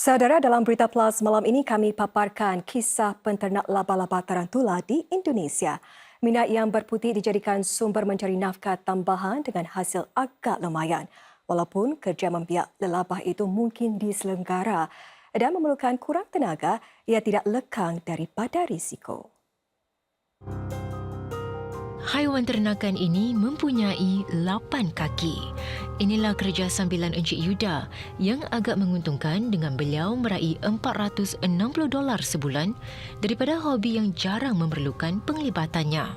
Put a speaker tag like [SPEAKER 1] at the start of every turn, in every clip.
[SPEAKER 1] Saudara, dalam Berita Plus malam ini kami paparkan kisah penternak laba-laba tarantula di Indonesia. Minat yang berputih dijadikan sumber mencari nafkah tambahan dengan hasil agak lumayan. Walaupun kerja membiak lelabah itu mungkin diselenggara dan memerlukan kurang tenaga, ia tidak lekang daripada risiko.
[SPEAKER 2] Haiwan ternakan ini mempunyai 8 kaki. Inilah kerja sambilan Encik Yuda yang agak menguntungkan dengan beliau meraih $460 sebulan daripada hobi yang jarang memerlukan penglibatannya.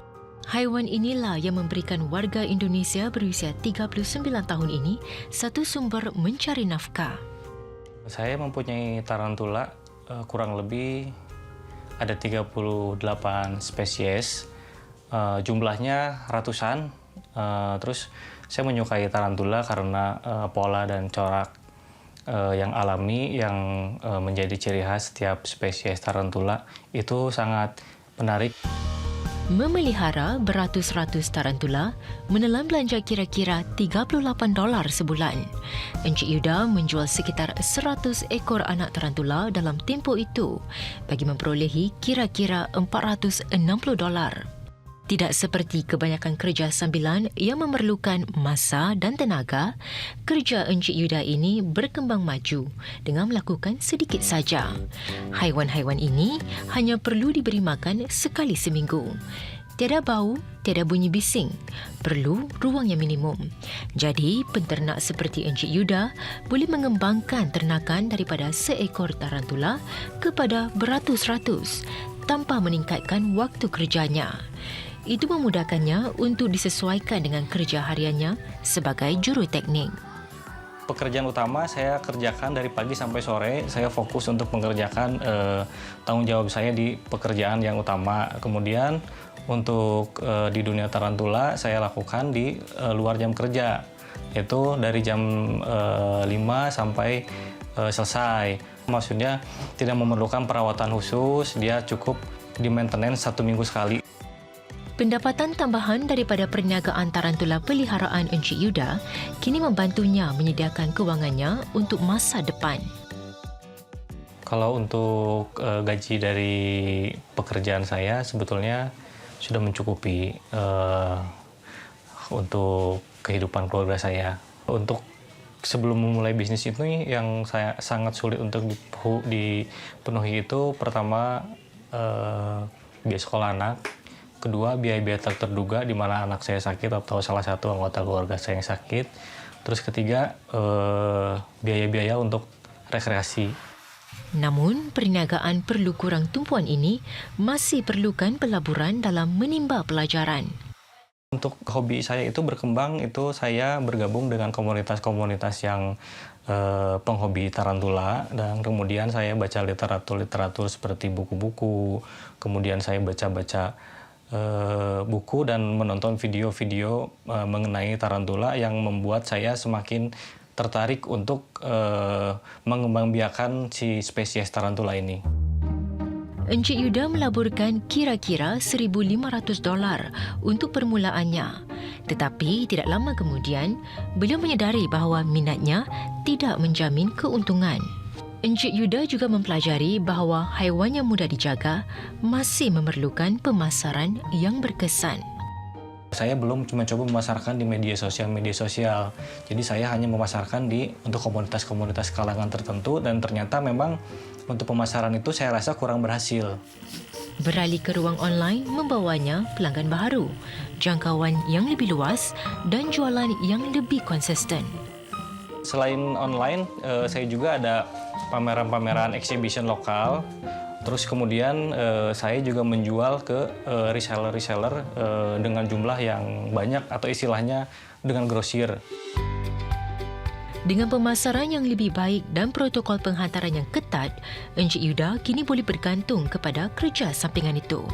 [SPEAKER 2] Haiwan inilah yang memberikan warga Indonesia berusia 39 tahun ini satu sumber mencari nafkah.
[SPEAKER 3] Saya mempunyai tarantula kurang lebih ada 38 spesies. Jumlahnya ratusan. Terus saya menyukai tarantula karena pola dan corak yang alami yang menjadi ciri khas setiap spesies tarantula itu sangat menarik.
[SPEAKER 2] Memelihara beratus-ratus tarantula menelan belanja kira-kira $38 sebulan. Encik Yuda menjual sekitar 100 ekor anak tarantula dalam tempoh itu bagi memperolehi kira-kira $460. Tidak seperti kebanyakan kerja sambilan yang memerlukan masa dan tenaga, kerja Encik Yuda ini berkembang maju dengan melakukan sedikit saja. Haiwan-haiwan ini hanya perlu diberi makan sekali seminggu. Tiada bau, tiada bunyi bising. Perlu ruang yang minimum. Jadi, penternak seperti Encik Yuda boleh mengembangkan ternakan daripada seekor tarantula kepada beratus-ratus tanpa meningkatkan waktu kerjanya. Itu memudahkannya untuk disesuaikan dengan kerja hariannya sebagai juruteknik.
[SPEAKER 3] Pekerjaan utama saya kerjakan dari pagi sampai sore. Saya fokus untuk mengerjakan tanggung jawab saya di pekerjaan yang utama. Kemudian untuk di dunia tarantula saya lakukan di luar jam kerja, yaitu dari jam 5 sampai selesai. Maksudnya tidak memerlukan perawatan khusus, dia cukup di maintenance 1 minggu sekali.
[SPEAKER 2] Pendapatan tambahan daripada perniagaan tarantula peliharaan Encik Yuda kini membantunya menyediakan kewangannya untuk masa depan.
[SPEAKER 3] Kalau untuk gaji dari pekerjaan saya sebetulnya sudah mencukupi untuk kehidupan keluarga saya. Untuk sebelum memulai bisnis ini yang saya sangat sulit untuk dipenuhi itu pertama biaya sekolah anak. Kedua, biaya-biaya tak terduga di mana anak saya sakit atau salah satu anggota keluarga saya yang sakit. Terus ketiga, biaya-biaya untuk rekreasi.
[SPEAKER 2] Namun, perniagaan perlu kurang tumpuan ini masih perlukan pelaburan dalam menimba pelajaran.
[SPEAKER 3] Untuk hobi saya itu berkembang, itu saya bergabung dengan komunitas-komunitas yang penghobi tarantula, dan kemudian saya baca literatur seperti buku-buku, kemudian saya baca-baca buku dan menonton video-video mengenai tarantula yang membuat saya semakin tertarik untuk mengembangbiakan si spesies tarantula ini.
[SPEAKER 2] Encik Yuda melaburkan kira-kira $1,500 untuk permulaannya. Tetapi tidak lama kemudian, beliau menyadari bahawa minatnya tidak menjamin keuntungan. Encik Yuda juga mempelajari bahawa haiwan yang mudah dijaga masih memerlukan pemasaran yang berkesan.
[SPEAKER 3] Saya belum cuma coba memasarkan di media sosial. Jadi saya hanya memasarkan untuk komunitas-komunitas kalangan tertentu, dan ternyata memang untuk pemasaran itu saya rasa kurang berhasil.
[SPEAKER 2] Beralih ke ruang online membawanya pelanggan baru, jangkauan yang lebih luas dan jualan yang lebih konsisten.
[SPEAKER 3] Selain online, saya juga ada pameran-pameran exhibition lokal. Terus kemudian saya juga menjual ke reseller-reseller dengan jumlah yang banyak, atau istilahnya dengan grosir.
[SPEAKER 2] Dengan pemasaran yang lebih baik dan protokol penghantaran yang ketat, Encik Yuda kini boleh bergantung kepada kerja sampingan itu.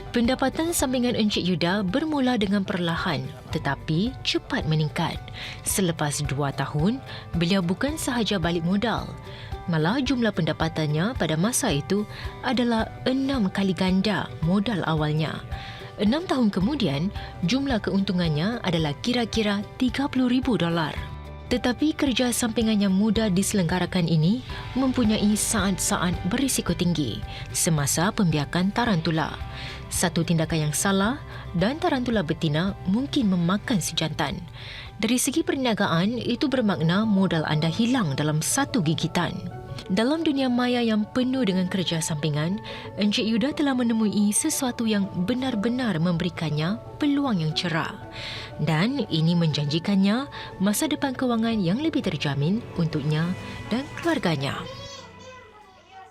[SPEAKER 2] Pendapatan sampingan Encik Yuda bermula dengan perlahan tetapi cepat meningkat. Selepas 2 tahun, beliau bukan sahaja balik modal. Malah jumlah pendapatannya pada masa itu adalah 6 kali ganda modal awalnya. 6 tahun kemudian, jumlah keuntungannya adalah kira-kira $30,000. Tetapi kerja sampingan yang mudah diselenggarakan ini mempunyai saat-saat berisiko tinggi semasa pembiakan tarantula. Satu tindakan yang salah dan tarantula betina mungkin memakan sejantan. Dari segi perniagaan, itu bermakna modal anda hilang dalam satu gigitan. Dalam dunia maya yang penuh dengan kerja sampingan, Encik Yuda telah menemui sesuatu yang benar-benar memberikannya peluang yang cerah. Dan ini menjanjikannya masa depan kewangan yang lebih terjamin untuknya dan keluarganya.